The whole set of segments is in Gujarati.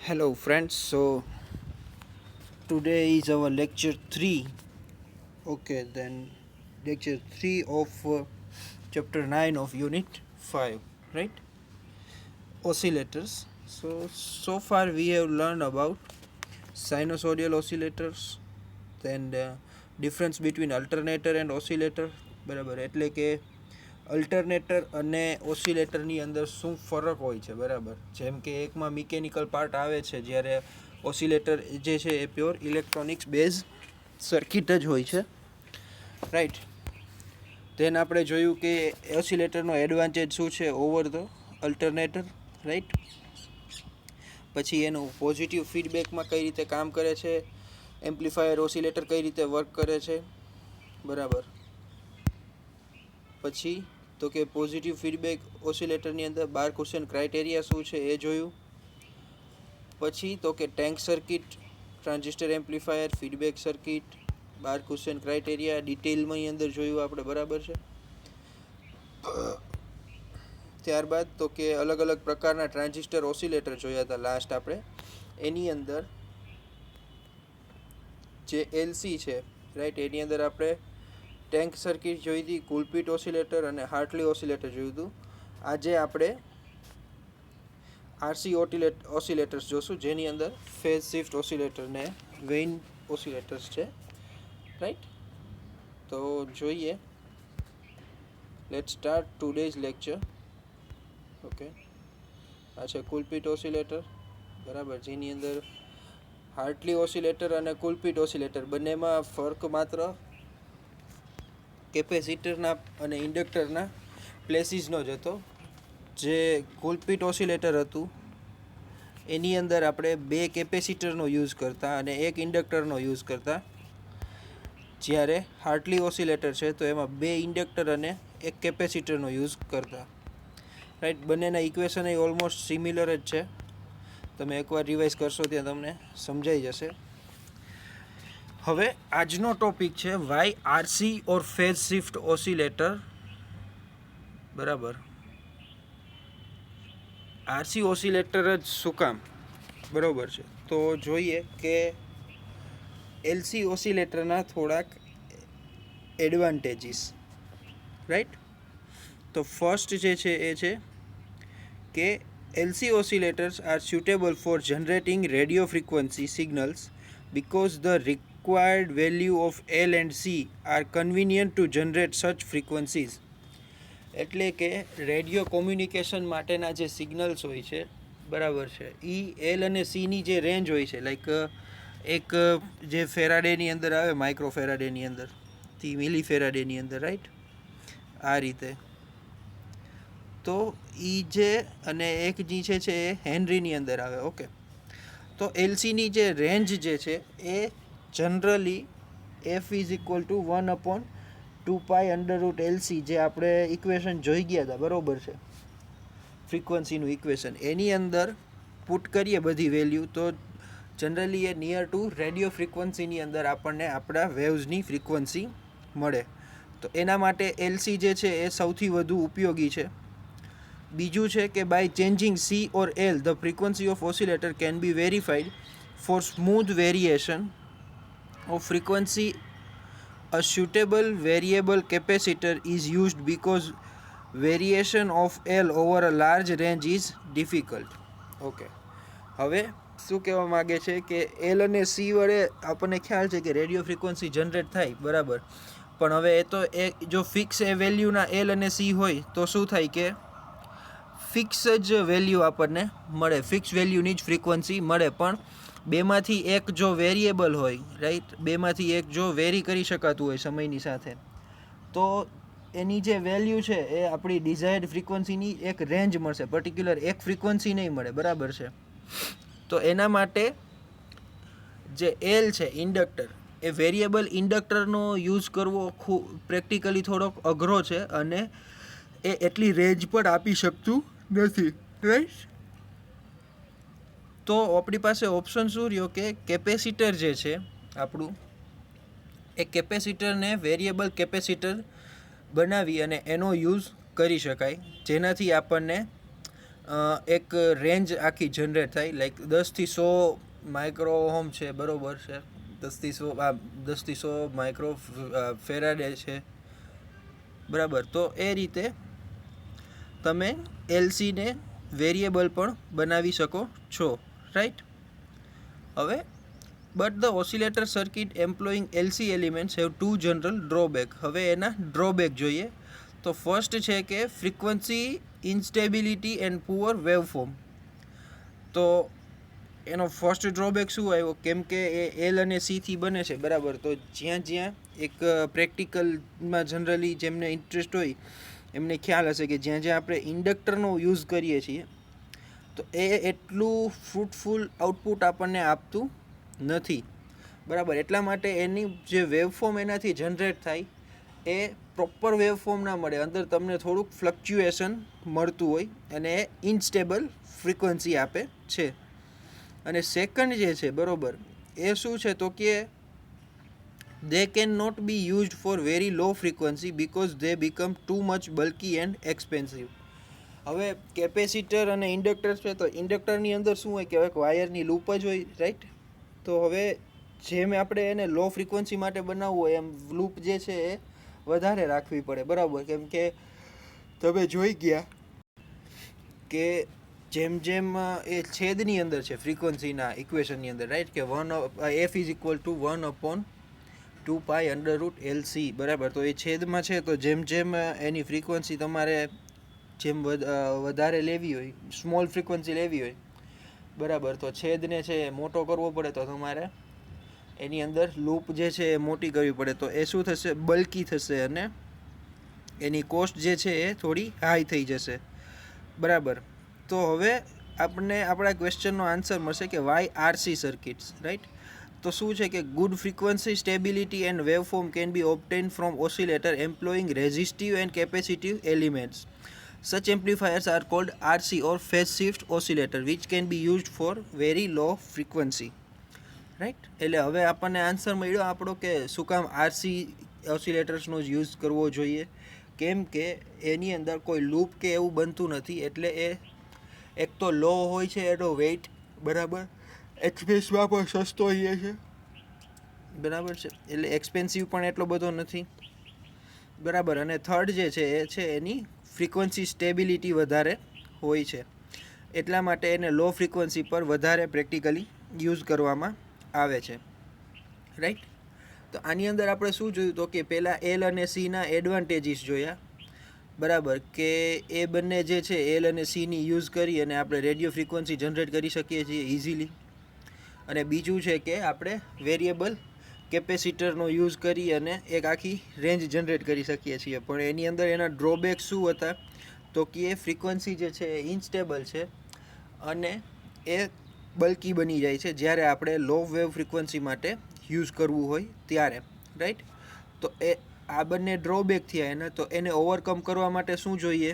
Hello friends, so today is our lecture 3. Okay, then lecture 3 of chapter 9 of unit 5, right? Oscillators. So far we have learned about sinusoidal oscillators, then the difference between alternator and oscillator, બરાબર. એટલે કે અલ્ટરનેટર અને ઓસિલેટરની અંદર શું ફરક હોય છે, બરાબર. જેમ કે એકમાં મિકેનિકલ પાર્ટ આવે છે, જ્યારે ઓસિલેટર જે છે એ પ્યોર ઇલેક્ટ્રોનિક્સ બેઝ સર્કિટ જ હોય છે, રાઈટ. તેન આપણે જોયું કે ઓસિલેટરનો એડવાન્ટેજ શું છે ઓવર ધ અલ્ટરનેટર, રાઈટ. પછી એનું પોઝિટિવ ફીડબેકમાં કઈ રીતે કામ કરે છે, એમ્પ્લીફાયર ઓસિલેટર કઈ રીતે વર્ક કરે છે, બરાબર. પછી તો કે પોઝિટિવ ફીડબેક ઓસિલેટરની અંદર 12 ક્વેશ્ચન ક્રાઇટેરિયા શું છે એ જોયું. પછી તો કે tank circuit, transistor amplifier, feedback circuit, 12 question criteria ડિટેલમાં અંદર જોયું આપણે, બરાબર છે. ત્યારબાદ તો કે અલગ અલગ પ્રકારના ટ્રાન્ઝિસ્ટર ઓસિલેટર જોયા હતા લાસ્ટ આપણે. એની અંદર જે એલસી છે, રાઈટ, એની અંદર આપણે ટેન્ક સર્કિટ જોઈ હતી, કુલપિટ ઓસિલેટર અને હાર્ટલી ઓસિલેટર જોયું હતું. આજે આપણે આરસી ઓસિલેટર્સ જોશું, જેની અંદર ફેઝ શિફ્ટ ઓસિલેટર ને વેઇન ઓસિલેટર્સ છે, રાઈટ. તો જોઈએ, late start today's lecture. Okay, આ છે કુલપિટ ઓસિલેટર, બરાબર, જેની અંદર હાર્ટલી ઓસિલેટર અને કુલપિટ ઓસિલેટર બંનેમાં ફર્ક માત્ર કેપેસિટરના અને ઇન્ડક્ટરના પ્લેસીસનો જ હતો. જે કુલપિટ ઓસિલેટર હતું એની અંદર આપણે 2 કેપેસિટરનો યુઝ કરતા અને 1 ઇન્ડક્ટરનો યુઝ કરતા, જ્યારે હાર્ટલી ઓસિલેટર છે તો એમાં 2 ઇન્ડક્ટર અને 1 કેપેસિટરનો યુઝ કરતા, રાઈટ. બંનેના ઇક્વેશન એ ઓલમોસ્ટ સિમિલર જ છે. તમે એકવાર રિવાઇઝ કરશો ત્યાં તમને સમજાઈ જશે. હવે આજનો ટોપિક છે વાય આરસી ઓર ફેઝ શિફ્ટ ઓસિલેટર, બરાબર. આરસી ઓસિલેટર જ શું કામ, બરાબર છે. તો જોઈએ કે એલસી ઓસિલેટરના થોડાક એડવાન્ટેજીસ, રાઈટ. તો ફર્સ્ટ જે છે એ છે કે LC oscillators are suitable for generating radio frequency signals because the required value of L and C are convenient to generate such frequencies. એટલે કે રેડિયો કોમ્યુનિકેશન માટેના જે સિગ્નલ્સ હોય છે, બરાબર છે, એ એલ અને સીની જે રેન્જ હોય છે, લાઈક એક જે ફેરાડેની અંદર આવે, માઇક્રો ફેરાડેની અંદર થી મિલી ફેરાડેની અંદર, રાઈટ, આ રીતે. તો એ જે અને એક જે છે એ હેનરીની અંદર આવે, ઓકે. તો એલસીની જે રેન્જ જે છે એ generally F is equal to 1/2π√LC, જે આપણે ઇક્વેશન જોઈ ગયા હતા, બરાબર છે, ફ્રીક્વન્સીનું ઇક્વેશન. એની અંદર પુટ કરીએ બધી વેલ્યુ તો જનરલી એ નિયર ટુ રેડિયો ફ્રીક્વન્સીની અંદર આપણને આપણા વેવ્સની ફ્રીક્વન્સી મળે. તો એના માટે એલસી જે છે એ સૌથી વધુ ઉપયોગી છે. બીજું છે કે by changing C or L the frequency of oscillator can be verified for smooth variation of frequency. A suitable variable capacitor is used because variation of L over a large range is difficult. Okay, હવે શું કહેવા માગે છે કે એલ અને સી વડે આપણને ખ્યાલ છે કે રેડિયો ફ્રીક્વન્સી જનરેટ થાય, બરાબર. પણ હવે એ તો જો ફિક્સ એ વેલ્યુના એલ અને સી હોય તો શું થાય કે ફિક્સ જ વેલ્યુ આપણને મળે, ફિક્સ વેલ્યુની જ ફ્રીક્વન્સી મળે. પણ બેમાંથી એક જો વેરિયેબલ હોય, રાઈટ, બેમાંથી એક જો વેરી કરી શકાતું હોય સમયની સાથે, તો એની જે વેલ્યુ છે એ આપણી ડિઝાયર્ડ ફ્રીક્વન્સીની એક રેન્જ મળશે, પર્ટિક્યુલર એક ફ્રીક્વન્સી નહીં મળે, બરાબર છે. તો એના માટે જે એલ છે ઇન્ડક્ટર, એ વેરિયેબલ ઇન્ડક્ટરનો યુઝ કરવો પ્રેક્ટિકલી થોડોક અઘરો છે અને એ એટલી રેન્જ પણ આપી શકતું નથી, રાઈટ. તો આપણી પાસે ઓપ્શન શું રહ્યો કે કેપેસિટર જે છે આપણું, એ કેપેસિટરને વેરિયેબલ કેપેસિટર બનાવી અને એનો યુઝ કરી શકાય, જેનાથી આપણને એક રેન્જ આખી જનરેટ થાય, લાઈક 10 થી 100 માઇક્રો ઓહમ છે, બરોબર છે, 10 થી 100 માઇક્રો ફેરાડે છે, બરાબર. તો એ રીતે તમે એલસીને વેરિયેબલ પણ બનાવી શકો છો, રાઈટ. હવે but the oscillator circuit employing LC elements have 2 general drawback. હવે એના ડ્રોબેક જોઈએ. તો ફર્સ્ટ છે કે frequency instability and poor waveform. તો એનો ફર્સ્ટ ડ્રોબેક શું આવ્યો, કેમ કે એ એલ અને સીથી બને છે, બરાબર. તો જ્યાં એક પ્રેક્ટિકલમાં જનરલી જેમને ઇન્ટરેસ્ટ હોય એમને ખ્યાલ હશે કે જ્યાં આપણે ઇન્ડક્ટરનો યુઝ કરીએ છીએ તો એ એટલું ફ્રૂટફુલ આઉટપુટ આપણને આપતું નથી, બરાબર. એટલા માટે એની જે વેવફોર્મ એનાથી જનરેટ થાય એ પ્રોપર વેવફોર્મ ના મળે, અંદર તમને થોડુંક ફ્લક્ચ્યુએશન મળતું હોય અને એ ઇનસ્ટેબલ ફ્રીક્વન્સી આપે છે. અને સેકન્ડ જે છે, બરોબર, એ શું છે તો કે they cannot be used for very low frequency because they become too much bulky and expensive. હવે કેપેસિટર અને ઇન્ડક્ટર છે, તો ઇન્ડક્ટરની અંદર શું હોય કે એક વાયરની લૂપ જ હોય, રાઈટ. તો હવે જેમ આપણે એને લો ફ્રીક્વન્સી માટે બનાવવું હોય એમ લૂપ જે છે એ વધારે રાખવી પડે, બરાબર. કેમ કે તમે જોઈ ગયા કે જેમ એ છેદની અંદર છે ફ્રીક્વન્સીના ઇક્વેશનની અંદર, રાઈટ, કે F is equal to 1/2π√LC, બરાબર. તો એ છેદમાં છે, તો જેમ એની ફ્રીક્વન્સી તમારે જેમ વધારે લેવી હોય, સ્મોલ ફ્રીક્વન્સી લેવી હોય, બરાબર, તો છેદને છે મોટો કરવો પડે, તો તમારે એની અંદર લૂપ જે છે એ મોટી કરવી પડે. તો એ શું થશે, બલ્કી થશે અને એની કોસ્ટ જે છે એ થોડી હાઈ થઈ જશે, બરાબર. તો હવે આપણને આપણા ક્વેશ્ચનનો આન્સર મળશે કે વાય આરસી સર્કિટ્સ, રાઈટ. તો શું છે કે good frequency stability and waveform can be obtain from oscillator employing resistive and capacitive elements. Such amplifiers are called RC or phase shift oscillator which can be used for very low frequency, right. એટલે હવે આપણને આન્સર મળ્યો આપણો કે શું કામ આરસી ઓસિલેટર્સનો જ યુઝ કરવો જોઈએ, કેમ કે એની અંદર કોઈ લૂપ કે એવું બનતું નથી, એટલે એ એક તો લો હોય છે એનો વેઇટ, બરાબર, એક્સપેન્સમાં પણ સસ્તો હોય છે, બરાબર છે, એટલે એક્સપેન્સિવ પણ એટલો બધો નથી, બરાબર. અને થર્ડ જે છે એ છે એની ફ્રીક્વન્સી સ્ટેબિલિટી વધારે હોય છે, એટલા માટે એને લો ફ્રીક્વન્સી પર વધારે પ્રેક્ટિકલી યુઝ કરવામાં આવે છે, રાઈટ. તો આની અંદર આપણે શું જોયું તો કે પહેલાં એલ અને સીના એડવાન્ટેજીસ જોયા, બરાબર, કે એ બંને જે છે એલ અને સીની યુઝ કરી અને આપણે રેડિયો ફ્રીક્વન્સી જનરેટ કરી શકીએ છીએ ઇઝીલી. અને બીજું છે કે આપણે વેરિયેબલ કેપેસિટરનો યુઝ કરી અને એક આખી રેન્જ જનરેટ કરી શકીએ છીએ. પણ એની અંદર એના ડ્રોબેક શું હતા તો કે એ ફ્રીક્વન્સી જે છે એ ઇનસ્ટેબલ છે અને એ બલ્કી બની જાય છે જ્યારે આપણે લો વેવ ફ્રીક્વન્સી માટે યુઝ કરવું હોય ત્યારે, રાઈટ. તો એ આ બંને ડ્રોબેક થયા એને, તો એને ઓવરકમ કરવા માટે શું જોઈએ,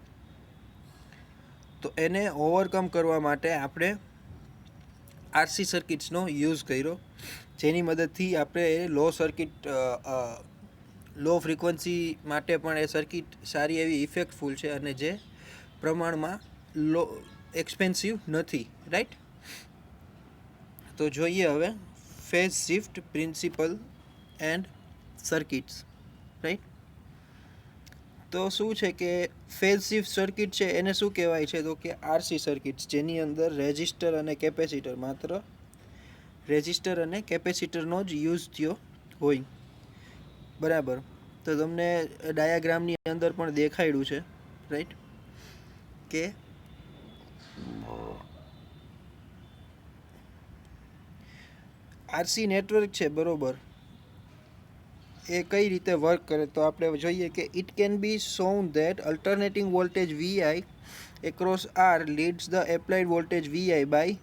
તો એને ઓવરકમ કરવા માટે આપણે આરસી સર્કિટ્સનો યુઝ કર્યો, જેની મદદથી આપણે એ લો ફ્રીક્વન્સી માટે પણ એ સર્કિટ સારી એવી ઇફેક્ટફુલ છે અને જે પ્રમાણમાં એક્સપેન્સિવ નથી, રાઈટ. તો જોઈએ હવે phase shift principal and circuits, right. તો શું છે કે ફેઝ શિફ્ટ સર્કિટ છે એને શું કહેવાય છે તો કે આરસી સર્કિટ્સ, જેની અંદર રેઝિસ્ટર અને કેપેસિટર, માત્ર રેઝિસ્ટર અને કેપેસિટરનો જ યુઝ થયો હોય, બરાબર. તો તમને ડાયાગ્રામની અંદર પણ દેખાડ્યું છે, રાઈટ, કે આરસી નેટવર્ક છે, બરોબર, એ કઈ રીતે વર્ક કરે. તો આપણે જોઈએ કે it can be shown that alternating voltage VI across R leads the applied voltage VI by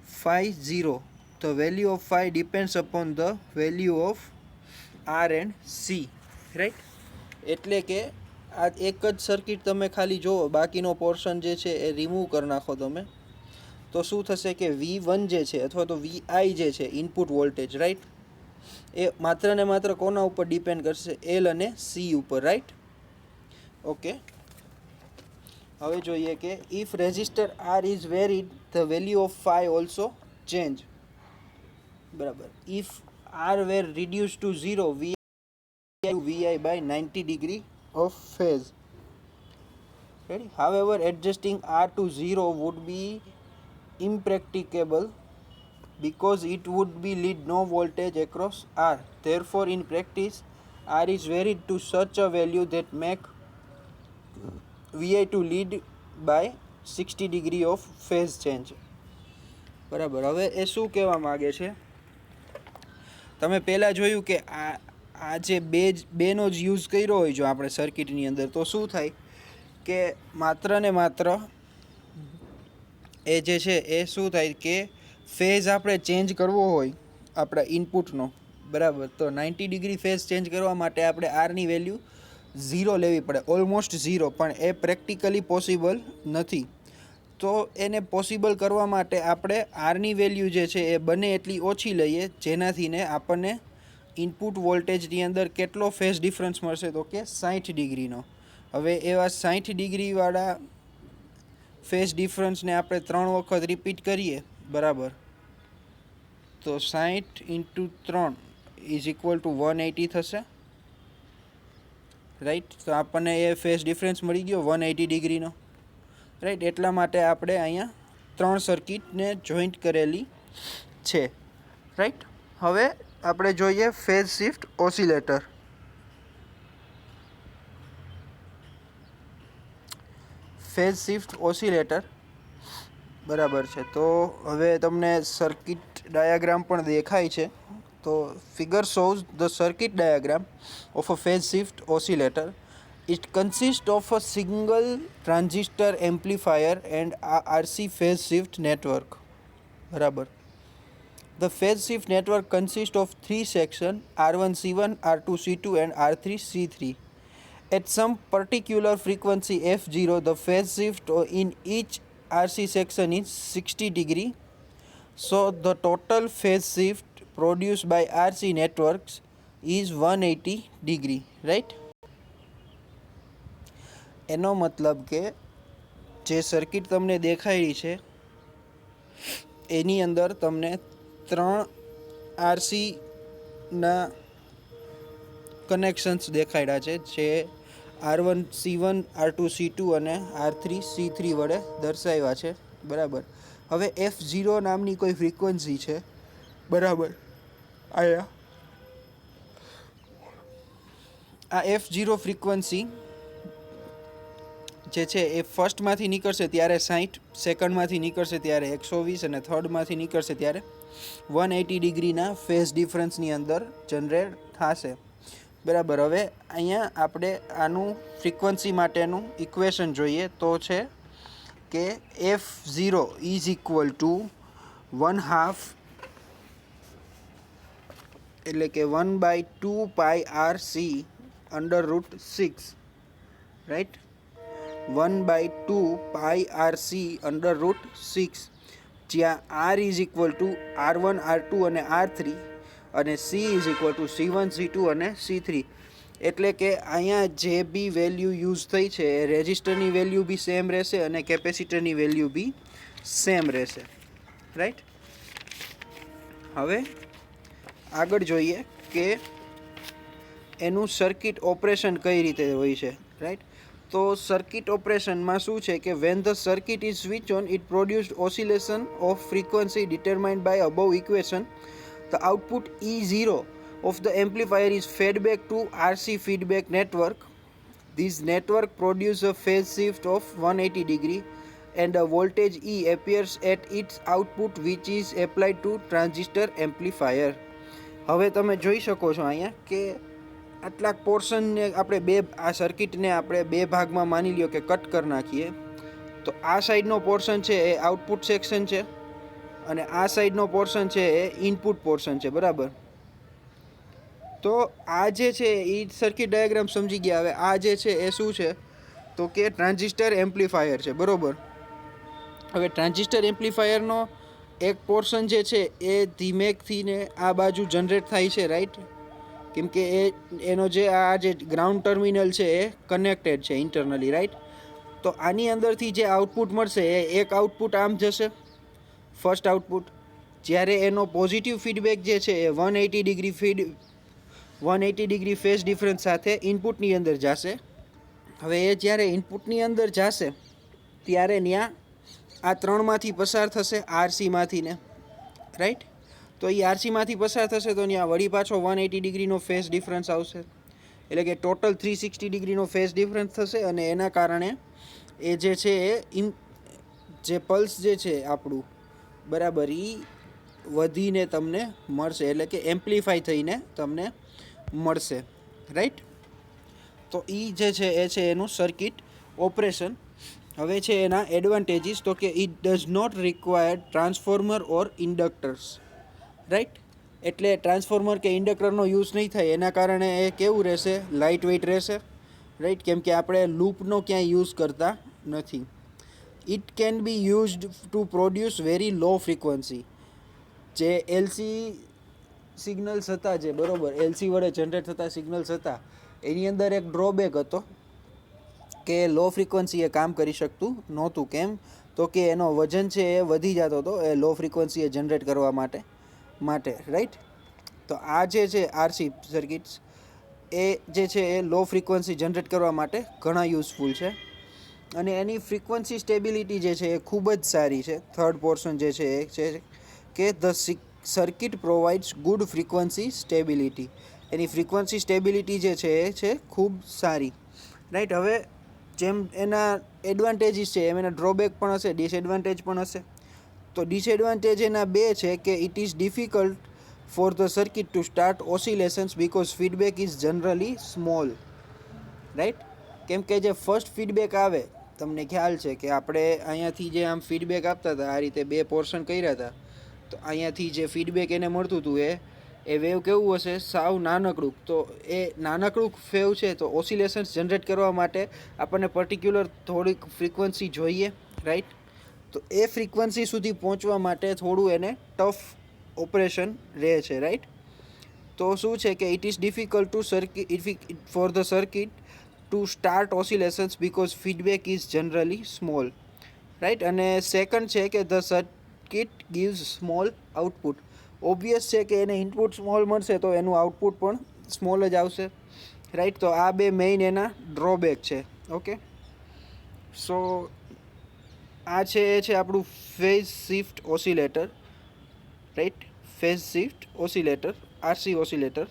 phi 0. The value of phi depends upon the value of R and C, right. એટલે કે આ એક જ સર્કિટ તમે ખાલી જુઓ, બાકીનો પોર્શન જે છે એ રિમૂવ કરી નાખો તમે, તો શું થશે કે V1 જે છે અથવા તો VI જે છે ઇનપુટ વોલ્ટેજ, રાઈટ, એ માત્ર ને માત્ર કોના ઉપર ડિપેન્ડ કરશે, એલ અને સી ઉપર, રાઈટ. ઓકે. હવે જોઈએ કે if resistor R is varied the value of phi also change. બરાબર. If R were reduce to 0 vi by 90 degree of phase. Ready? However, adjusting R to 0 would be impracticable because it would be lead no voltage across R. Therefore, in practice, R is varied to such a value that make Vi to lead by 60 degree of phase change. બરાબર. હવે એ શું કહેવા માગે છે? તમે પહેલાં જોયું કે આ જે બેનો જ યુઝ કર્યો હોય જો આપણે સર્કિટની અંદર, તો શું થાય કે માત્ર ને માત્ર એ જે છે એ શું થાય કે ફેઝ આપણે ચેન્જ કરવો હોય આપણા ઇનપુટનો, બરાબર, તો 90 ડિગ્રી ફેઝ ચેન્જ કરવા માટે આપણે આરની વેલ્યુ 0 લેવી પડે, ઓલમોસ્ટ 0, પણ એ પ્રેક્ટિકલી પોસિબલ નથી. તો એને પોસિબલ કરવા માટે આપણે આરની વેલ્યુ જે છે એ બને એટલી ઓછી લઈએ, જેનાથી ને આપણને ઇનપુટ વોલ્ટેજની અંદર કેટલો ફેઝ ડિફરન્સ મળશે, તો કે 60 ડિગ્રીનો. હવે એવા 60 ડિગ્રીવાળા ફેઝ ડિફરન્સને આપણે 3 વખત રિપીટ કરીએ, બરાબર, તો 60 × 3 ઇઝ ઇક્વલ ટુ 180 થશે, રાઈટ. તો આપણને એ ફેઝ ડિફરન્સ મળી ગયો 180 ડિગ્રીનો, રાઈટ. એટલા માટે આપણે અહીંયા 3 સર્કિટને જોઈન્ટ કરેલી છે, રાઈટ. હવે આપણે જોઈએ phase shift oscillator. Phase shift oscillator, બરાબર છે. તો હવે તમને સર્કિટ ડાયાગ્રામ પણ દેખાય છે. તો figure shows the circuit diagram of a phase shift oscillator. It consists of a single transistor amplifier and a RC phase shift network. બરાબર. The phase shift network consists of 3 sections, R1C1, R2C2 and R3C3. At some particular frequency F0, the phase shift in each RC section is 60 degree. So the total phase shift produced by RC networks is 180 degree, right? એનો મતલબ કે જે સર્કિટ તમને દેખાઈ છે એની અંદર તમને 3 આરસીના કનેક્શન્સ દેખાડ્યા છે, જે R1C1, R2C2 અને R3C3 વડે દર્શાવ્યા છે, બરાબર. હવે F0 નામની કોઈ ફ્રીક્વન્સી છે, બરાબર. આ F0 ફ્રીક્વન્સી જે છે એ ફર્સ્ટમાંથી નીકળશે ત્યારે 60, સેકન્ડમાંથી નીકળશે ત્યારે 120 અને થર્ડમાંથી નીકળશે ત્યારે 180 ડિગ્રીના ફેઝ ડિફરન્સની અંદર જનરેટ થશે, બરાબર. હવે અહીંયા આપણે આનું ફ્રીક્વન્સી માટેનું ઇક્વેશન જોઈએ તો છે કે F0 ઇઝ ઇક્વલ ટુ 1/2, એટલે કે 1/2 પાઈ RC √6, રાઈટ. 1/2 પાઈ RC √6, જ્યાં R is equal two R1, R2 અને R3 અને C is equal two C1, C2 અને C3. એટલે કે અહીંયા જે બી વેલ્યુ યુઝ થઈ છે એ રેઝિસ્ટરની વેલ્યુ બી સેમ રહેશે અને કેપેસિટરની વેલ્યુ બી સેમ રહેશે, રાઈટ. હવે આગળ જોઈએ કે એનું સર્કિટ ઓપરેશન કઈ રીતે હોય છે, રાઈટ. તો સર્કિટ ઓપરેશનમાં શું છે કે when the circuit is switch on it produced oscillation of frequency determined by above equation. The output E0 of the amplifier is fed back to RC feedback network. This network produces a phase shift of 180 degree and a voltage E appears at its output which is applied to transistor amplifier. હવે તમે જોઈ શકો છો અહીંયા કે આટલા પોર્શનને આપણે આ સર્કિટને આપણે 2 ભાગમાં માની લ્યો કે કટ કરી નાખીએ. તો આ સાઈડનો પોર્શન છે એ આઉટપુટ સેક્શન છે અને આ સાઈડનો પોર્શન છે એ ઇનપુટ પોર્શન છે, બરાબર. તો આ જે છે એ સર્કિટ ડાયાગ્રામ સમજી ગયા. હવે આ જે છે એ શું છે તો કે ટ્રાન્ઝિસ્ટર એમ્પ્લીફાયર છે, બરાબર. હવે ટ્રાન્ઝિસ્ટર એમ્પ્લીફાયરનો એક પોર્શન જે છે એ ધીમેકથી ને આ બાજુ જનરેટ થાય છે, રાઈટ. કેમ કે એનો જે આ જે ગ્રાઉન્ડ ટર્મિનલ છે એ કનેક્ટેડ છે ઇન્ટરનલી, રાઈટ. તો તો આની અંદરથી જે આઉટપુટ મળશે એ એક આઉટપુટ આમ જશે, ફર્સ્ટ આઉટપુટ. જ્યારે એનો પોઝિટિવ ફીડબેક જે છે એ 180 ડિગ્રી ફેઝ ડિફરન્સ સાથે ઇનપુટની અંદર જશે. હવે એ જ્યારે ઇનપુટની અંદર જશે ત્યારે ત્યાં આ ત્રણમાંથી પસાર થશે, આરસીમાંથી ને, રાઈટ. તો એ આરસીમાંથી પસાર થશે તો ત્યાં વળી પાછો 180 ડિગ્રીનો ફેઝ ડિફરન્સ આવશે, એટલે કે ટોટલ 360 ડિગ્રીનો ફેઝ ડિફરન્સ થશે. અને એના કારણે એ જે છે એ જે પલ્સ જે છે આપણું, બરાબર, એ વધીને તમને મળશે, એટલે કે એમ્પ્લિફાય થઈને તમને મળશે, રાઈટ. તો એ જે છે એ છે એનું સર્કિટ ઓપરેશન. હવે છે એના એડવાન્ટેજીસ, તો કે it does not require transformer or inductors, right. એટલે ટ્રાન્સફોર્મર કે ઇન્ડક્ટરનો યુઝ નહીં થાય, એના કારણે એ કેવું રહેશે, લાઇટ વેઇટ રહેશે, રાઈટ. કેમ કે આપણે લૂપનો ક્યાંય યુઝ કરતા નથી. It can B used to produce very low frequency. જે એલસી સિગ્નલ્સ હતા, જે બરાબર એલસી વડે જનરેટ થતા સિગ્નલ્સ હતા, એની અંદર એક ડ્રોબેક હતો કે લો ફ્રીક્વન્સીએ કામ કરી શકતું નહોતું. કેમ? તો કે એનો વજન છે એ વધી જતો હતો એ લો ફ્રીક્વન્સીએ જનરેટ કરવા માટે, રાઈટ. તો આ જે છે આરસી સર્કિટ્સ એ જે છે એ લો ફ્રીક્વન્સી જનરેટ કરવા માટે ઘણા યુઝફુલ છે. અને એની ફ્રીક્વન્સી સ્ટેબિલિટી જે છે એ ખૂબ જ સારી છે. થર્ડ પોર્શન જે છે એ છે કે the circuit provides good frequency stability. Any frequency stability જે છે એ છે ખૂબ સારી, રાઈટ. હવે જેમ એના એડવાન્ટેજીસ છે એમ એના ડ્રોબેક પણ હશે, ડિસએડવાન્ટેજ પણ હશે. તો ડિસએડવાન્ટેજ એના બે છે કે it is difficult for the circuit to start oscillations because feedback is generally small, right. કેમ કે જે ફર્સ્ટ ફીડબેક આવે, તમને ખ્યાલ છે કે આપણે અહીંયાથી જે આમ ફીડબેક આપતા હતા, આ રીતે બે પોર્શન કર્યા હતા, તો અહીંયાથી જે ફીડબેક એને મળતું હતું એ વેવ કેવું હશે, સાવ નાનકડું. તો એ નાનકડું વેવ છે, તો ઓસિલેશન્સ જનરેટ કરવા માટે આપણને પર્ટિક્યુલર થોડીક ફ્રીક્વન્સી જોઈએ, રાઈટ. તો એ ફ્રીક્વન્સી સુધી પહોંચવા માટે થોડું એને ટફ ઓપરેશન રહે છે, રાઈટ. તો શું છે કે it is difficult to for the circuit to start oscillations because feedback is generally small, right. અને સેકન્ડ છે કે the circuit gives small output. Obvious છે કે એને ઇનપુટ સ્મોલ મળશે તો એનું આઉટપુટ પણ સ્મોલ જ આવશે, રાઈટ. તો આ બે મેઇન એના ડ્રોબેક છે, ઓકે. સો આ છે એ છે આપણું phase shift oscillator, right. Phase shift oscillator, RC oscillator,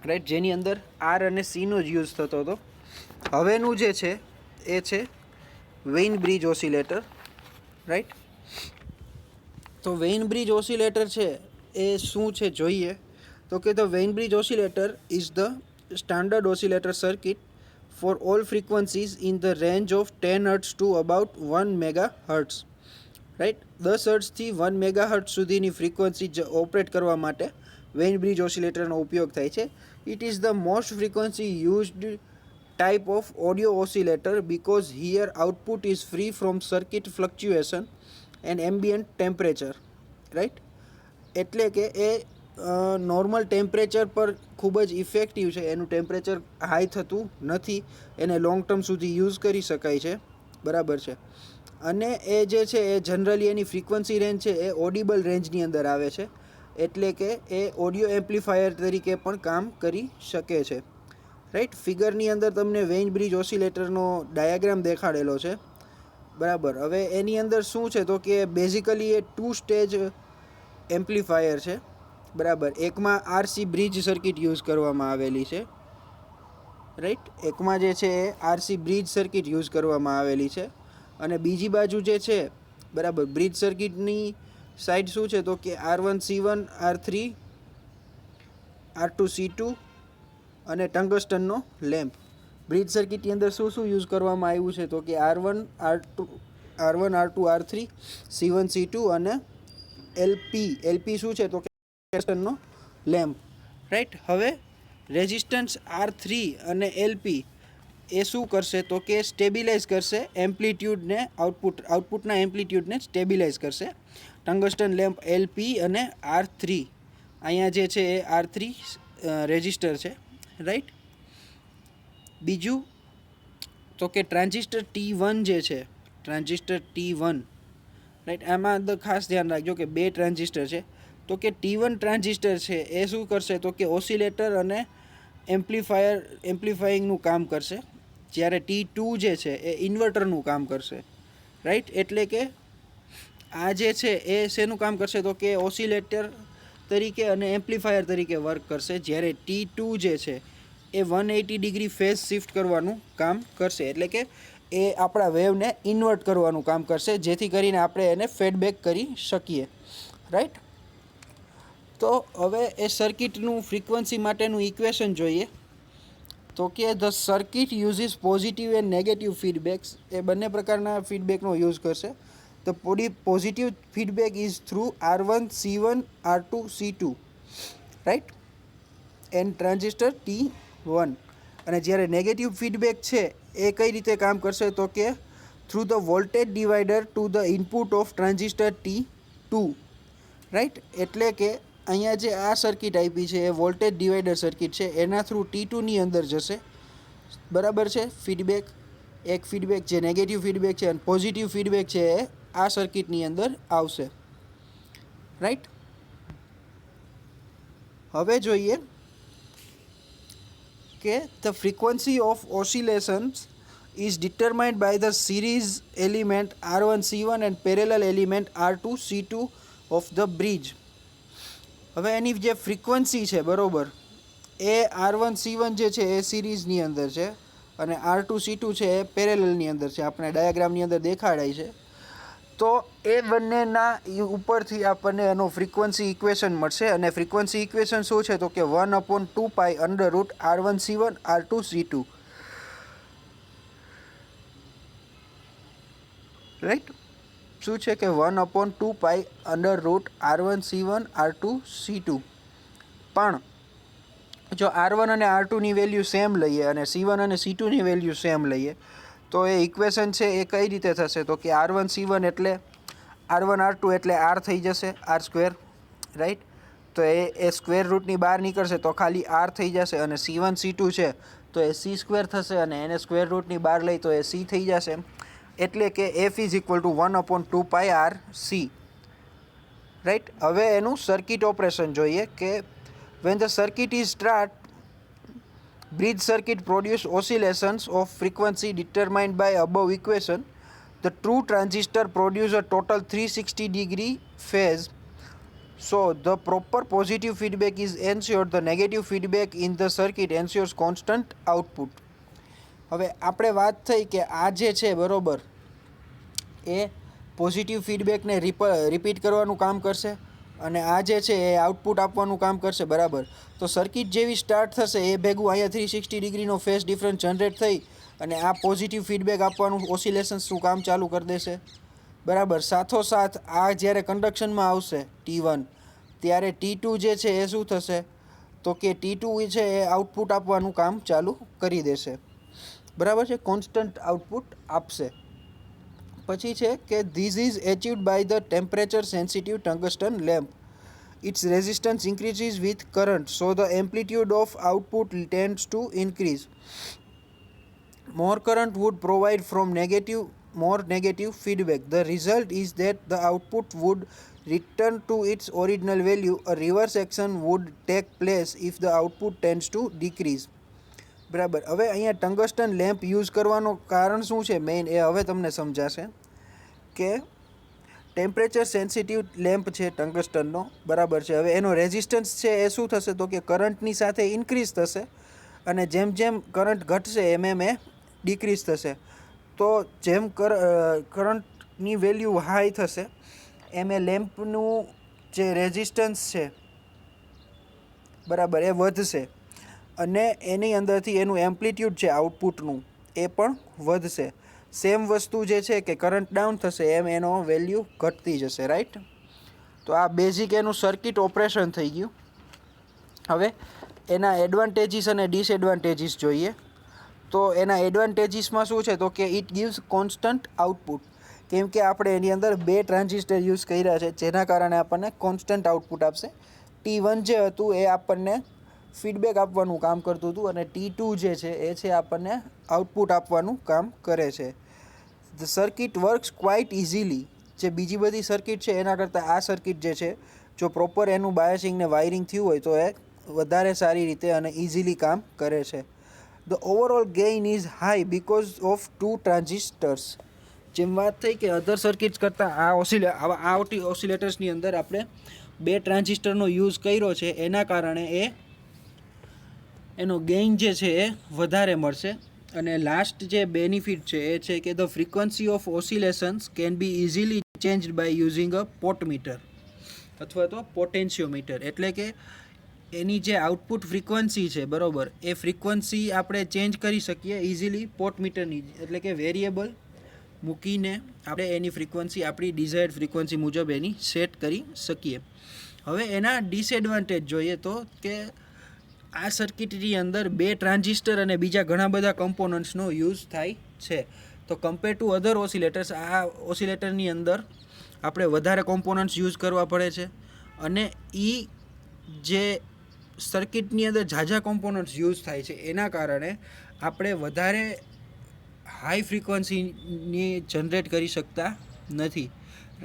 right, જેની અંદર આર અને સીનો જ યુઝ થતો હતો. હવેનું જે છે એ છે વેઇન બ્રિજ ઓસિલેટર, રાઈટ. તો વેઇન બ્રિજ ઓસિલેટર છે એ શું છે જોઈએ, તો કે the Wien bridge oscillator is the standard oscillator circuit for all frequencies in the range of 10 Hz to about 1 MHz, right. 10 Hz થી 1 MHz સુધીની ફ્રીક્વન્સી ઓપરેટ કરવા માટે વેઇન બ્રિજ ઓસિલેટરનો ઉપયોગ થાય છે. It is the most frequency used type of audio oscillator because here output is free from circuit fluctuation and ambient temperature, right. એટલે કે એ નોર્મલ ટેમ્પરેચર પર ખૂબ જ ઇફેક્ટિવ છે. એનું ટેમ્પરેચર હાઈ થતું નથી, એને લોંગ ટર્મ સુધી યુઝ કરી શકાય છે, બરાબર છે. અને એ જે છે એ જનરલી એની ફ્રીક્વન્સી રેન્જ છે એ ઓડિબલ રેન્જની અંદર આવે છે, એટલે કે એ ઓડિયો એમ્પ્લીફાયર તરીકે પણ કામ કરી શકે છે, રાઈટ. ફિગરની અંદર તમને વેઇન બ્રિજ ઓસિલેટરનો ડાયાગ્રામ દેખાડેલો છે, બરાબર. હવે એની અંદર શું છે તો કે બેઝિકલી એ 2 સ્ટેજ એમ્પ્લીફાયર છે, બરાબર. એકમાં આરસી બ્રિજ સર્કિટ યુઝ કરવામાં આવેલી છે, રાઈટ. એકમાં જે છે એ આરસી બ્રિજ સર્કિટ યુઝ કરવામાં આવેલી છે. અને બીજી બાજુ જે છે, બરાબર, બ્રિજ સર્કિટની સાઈડ શું છે તો કે R1C1 R3 R2 C2 અને ટંગસ્ટનનો લેમ્પ. બ્રિજ સર્કિટની અંદર શું શું યુઝ કરવામાં આવ્યું છે તો કે R1 R2 R3 C1 C2 અને એલપી શું છે તો કે ટંગસ્ટનનો લેમ્પ, રાઈટ. હવે રેઝિસ્ટન્સ R3 અને એલપી એ શું કરશે તો કે સ્ટેબિલાઇઝ કરશે એમ્પ્લિટ્યૂડને, આઉટપુટના એમ્પ્લિટ્યૂડને સ્ટેબિલાઇઝ કરશે. ટંગસ્ટન લેમ્પ એલપી અને R3, અહીંયા જે છે એ R3 રેઝિસ્ટર છે, રાઈટ. બીજું તો કે ટ્રાન્ઝિસ્ટર T1 જે છે, ટ્રાન્ઝિસ્ટર T1, રાઈટ, આમાં અંદર ખાસ ધ્યાન રાખજો કે 2 ટ્રાન્ઝિસ્ટર છે. તો કે T1 ટ્રાન્ઝિસ્ટર છે એ શું કરશે, તો કે ઓસિલેટર અને એમ્પ્લિફાઈંગનું કામ કરશે, જ્યારે T2 જે છે એ ઇન્વર્ટરનું કામ કરશે, રાઈટ. એટલે કે આ જે છે એ શેનું કામ કરશે, તો કે ઓસિલેટર તરીકે અને એમ્પ્લીફાયર તરીકે વર્ક કરશે, જ્યારે T2 જે છે એ 180 ડિગ્રી ફેઝ શિફ્ટ કરવાનું કામ કરશે. એટલે કે એ આપણા વેવને ઇન્વર્ટ કરવાનું કામ કરશે, જેથી કરીને આપણે એને ફીડબેક કરી શકીએ, રાઈટ. તો હવે એ સર્કિટનું ફ્રીક્વન્સી માટેનું ઇક્વેશન જોઈએ. તો કે the circuit uses positive and negative feedbacks, એ બંને પ્રકારના ફીડબેકનો યુઝ કરશે. The positive feedback is through R1 C1 R2 C2, right, and transistor T1. અને જ્યારે નેગેટિવ ફીડબેક છે એ કઈ રીતે કામ કરશે, તો કે through the voltage divider to the input of transistor T2, right. એટલે કે અહીંયા જે આ સર્કિટ આપી છે એ વોલ્ટેજ ડિવાઈડર સર્કિટ છે, એના થ્રુ T2ની અંદર જશે, બરાબર છે. ફીડબેક, એક ફીડબેક જે નેગેટિવ ફીડબેક છે અને પોઝિટિવ ફીડબેક છે એ આ સર્કિટની અંદર આવશે, રાઈટ. હવે જોઈએ કે the frequency of oscillations is determined by the series element R1 C1 and parallel element R2 C2 of the bridge. હવે એની જે ફ્રીક્વન્સી છે, બરોબર, એ R1 C1 જે છે એ સિરીઝની અંદર છે અને R2 C2 છે એ પેરેલલની અંદર છે, આપણે ડાયાગ્રામની અંદર દેખાડાય છે. તો એ બંનેના ઉપરથી આપણને એનો ફ્રીક્વન્સી ઇક્વેશન મળશે, અને ફ્રીક્વન્સી ઇક્વેશન શું છે, તો કે 1/2π √R1 C1 R2 C2, right. શું છે કે 1/2π √R1 C1 R2 C2. પણ જો R1 અને R2ની વેલ્યુ સેમ લઈએ અને C1 અને C2ની વેલ્યુ સેમ લઈએ, તો એ ઇક્વેશન છે એ કઈ રીતે થશે, તો કે R1 C1 એટલે R1 R2 એટલે R થઈ જશે, R², રાઈટ. તો એ સ્ક્વેર રૂટની બહાર નીકળશે તો ખાલી R થઈ જશે, અને C1 C2 છે તો એ C² થશે, અને એને સ્ક્વેર રૂટની બહાર લઈ તો એ C થઈ જશે. એટલે કે F is equal to 1/2π RC, right. હવે એનું સર્કિટ ઓપરેશન જોઈએ કે when the circuit is start, bridge circuit produce oscillations of frequency determined by above equation. The true transistor produce a total 360 degree phase, so the proper positive feedback is ensured. The negative feedback in the circuit ensures constant output. હવે આપણે વાત થઈ કે આ જે છે, બરોબર, એ પોઝિટિવ ફીડબેકને રિપીટ કરવાનું કામ કરશે અને આ જે છે એ આઉટપુટ આપવાનું કામ કરશે, બરાબર. તો સર્કિટ જેવી સ્ટાર્ટ થશે એ ભેગું અહીંયા 360 ડિગ્રીનો ફેઝ ડિફરન્સ જનરેટ થઈ અને આ પોઝિટિવ ફીડબેક આપવાનું ઓસિલેશન્સનું કામ ચાલુ કરી દેશે, બરાબર. સાથોસાથ આ જ્યારે કન્ડક્શનમાં આવશે T1, ત્યારે T2 જે છે એ શું થશે, તો કે T2 છે એ આઉટપુટ આપવાનું કામ ચાલુ કરી દેશે, બરાબર છે, કોન્સ્ટન્ટ આઉટપુટ આપશે. પછી છે કે this is achieved by the temperature sensitive tungsten lamp. Its resistance increases with current, so the amplitude of output tends to increase. More current would provide from more negative feedback. The result is that the output would return to its original value. A reverse action would take place if the output tends to decrease. બરાબર. હવે અહીંયા ટંગસ્ટન લેમ્પ યુઝ કરવાનું કારણ શું છે મેઇન, એ હવે તમને સમજાશે કે ટેમ્પરેચર સેન્સિટિવ લેમ્પ છે ટંગસ્ટનનો, બરાબર છે. હવે એનો રેઝિસ્ટન્સ છે એ શું થશે, તો કે કરંટની સાથે ઇન્ક્રીઝ થશે, અને જેમ જેમ કરંટ ઘટશે એમ એમ એ ડિક્રીઝ થશે. તો જેમ કરંટની વેલ્યુ હાઈ થશે એમ એ લેમ્પનું જે રેઝિસ્ટન્સ છે, બરાબર, એ વધશે, અને એની અંદરથી એનું એમ્પ્લિટ્યૂડ છે આઉટપુટનું એ પણ વધશે. સેમ વસ્તુ જે છે કે કરંટ ડાઉન થશે એમ એનો વેલ્યુ ઘટતી જશે, રાઈટ. તો આ બેઝિક એનું સર્કિટ ઓપરેશન થઈ ગયું. હવે એના એડવાન્ટેજીસ અને ડિસએડવાન્ટેજીસ જોઈએ. તો એના એડવાન્ટેજીસમાં શું છે, તો કે ઇટ ગિવ્સ કોન્સ્ટન્ટ આઉટપુટ, કેમ કે આપણે એની અંદર 2 ટ્રાન્ઝિસ્ટર યુઝ કર્યા છે, જેના કારણે આપણને કોન્સ્ટન્ટ આઉટપુટ આપશે. T1 જે હતું એ આપણને ફીડબેક આપવાનું કામ કરતું હતું અને T2 જે છે એ છે આપણને આઉટપુટ આપવાનું કામ કરે છે. The circuit works quite easily. જે બીજી બધી સર્કિટ છે એના કરતાં આ સર્કિટ જે છે જો પ્રોપર એનું બાયસિંગ ને વાયરિંગ થયું હોય તો એ વધારે સારી રીતે અને ઇઝીલી કામ કરે છે. The overall gain is high because of 2 transistors. જેમ વાત થઈ કે અધર સર્કિટ્સ કરતાં આ ઓસિલેટર્સની અંદર આપણે 2 ટ્રાન્ઝિસ્ટરનો યુઝ કર્યો છે એના કારણે એનો ગેઇન જે છે એ વધારે મળશે. અને લાસ્ટ જે બેનિફિટ છે એ છે કે the frequency of oscillations can be easily changed by using a potmeter અથવા તો પોટેન્શિયોમીટર. એટલે કે એની જે આઉટપુટ ફ્રીક્વન્સી છે બરાબર એ ફ્રીક્વન્સી આપણે ચેન્જ કરી શકીએ ઇઝીલી પોટમીટરની, એટલે કે વેરિયેબલ મૂકીને આપણે એની ફ્રીક્વન્સી આપણી ડિઝાયર્ડ ફ્રીક્વન્સી મુજબ એની સેટ કરી શકીએ. હવે એના ડિસએડવાન્ટેજ જોઈએ તો કે આ સર્કિટની અંદર 2 ટ્રાન્ઝિસ્ટર અને બીજા ઘણા બધા કમ્પોનન્ટ્સનો યુઝ થાય છે. તો કમ્પેર ટુ અધર ઓસિલેટર્સ આ ઓસિલેટરની અંદર આપણે વધારે કોમ્પોનન્ટ્સ યુઝ કરવા પડે છે અને જે સર્કિટની અંદર ઝાઝા કોમ્પોનન્ટ્સ યુઝ થાય છે એના કારણે આપણે વધારે હાઈ ફ્રીક્વન્સીની જનરેટ કરી શકતા નથી,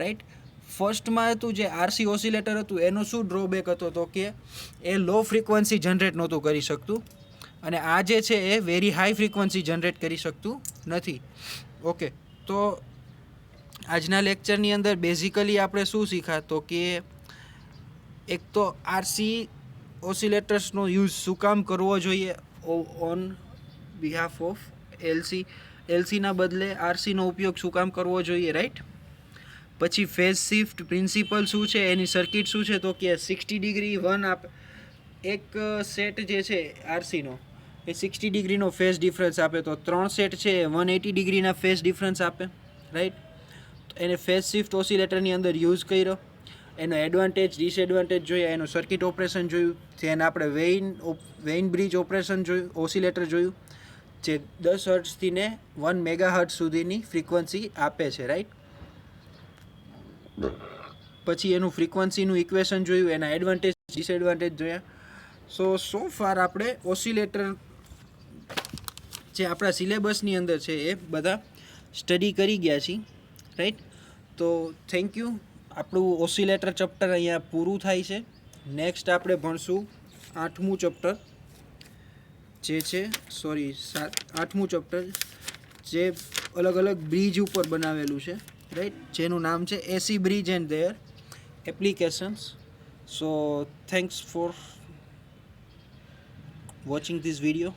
રાઈટ. ફર્સ્ટમાં હતું જે RC ઓસિલેટર હતું એનો શું ડ્રોબેક હતો તો કે એ લો ફ્રીક્વન્સી જનરેટ નહોતું કરી શકતું અને આ જે છે એ વેરી હાઈ ફ્રીક્વન્સી જનરેટ કરી શકતું નથી. ઓકે, તો આજના લેક્ચરની અંદર બેઝિકલી આપણે શું શીખ્યા તો કે એક તો RC ઓસિલેટર્સનો યુઝ શું કામ કરવો જોઈએ ઓન બિહાફ ઓફ LCના બદલે RCનો ઉપયોગ શું કામ કરવો જોઈએ, રાઈટ. પછી ફેઝ શિફ્ટ પ્રિન્સિપલ શું છે, એની સર્કિટ શું છે તો કે 60 ડિગ્રી એક સેટ જે છે RCનો એ 60 ડિગ્રીનો ફેઝ ડિફરન્સ આપે તો 3 સેટ છે 180 ડિગ્રીના ફેઝ ડિફરન્સ આપે, રાઈટ. એને ફેઝ શિફ્ટ ઓસિલેટરની અંદર યુઝ કર્યો, એનો એડવાન્ટેજ ડિસએડવાન્ટેજ જોયા, એનું સર્કિટ ઓપરેશન જોયું, જેને આપણે વેઇન બ્રિજ ઓપરેશન જોયું, ઓસિલેટર જોયું જે 10 હર્ટ્ઝથી ને 1 મેગાહર્ટ્ઝ સુધીની ફ્રીક્વન્સી આપે છે, રાઈટ. પછી એનું ફ્રીક્વન્સીનું ઇક્વેશન જોયું, એના એડવાન્ટેજ ડિસએડવાન્ટેજ જોયા. સો ફાર આપણે ઓસિલેટર જે આપણા સિલેબસની અંદર છે એ બધા સ્ટડી કરી ગયા છીએ, રાઈટ. તો થેન્ક યુ. આપણું ઓસિલેટર ચેપ્ટર અહીંયા પૂરું થાય છે. નેક્સ્ટ આપણે ભણશું 8મું ચેપ્ટર જે છે 8મું ચેપ્ટર જે અલગ અલગ બ્રિજ ઉપર બનાવેલું છે, રાઈટ, જેનું નામ છે AC bridge and there applications. So thanks for watching this video.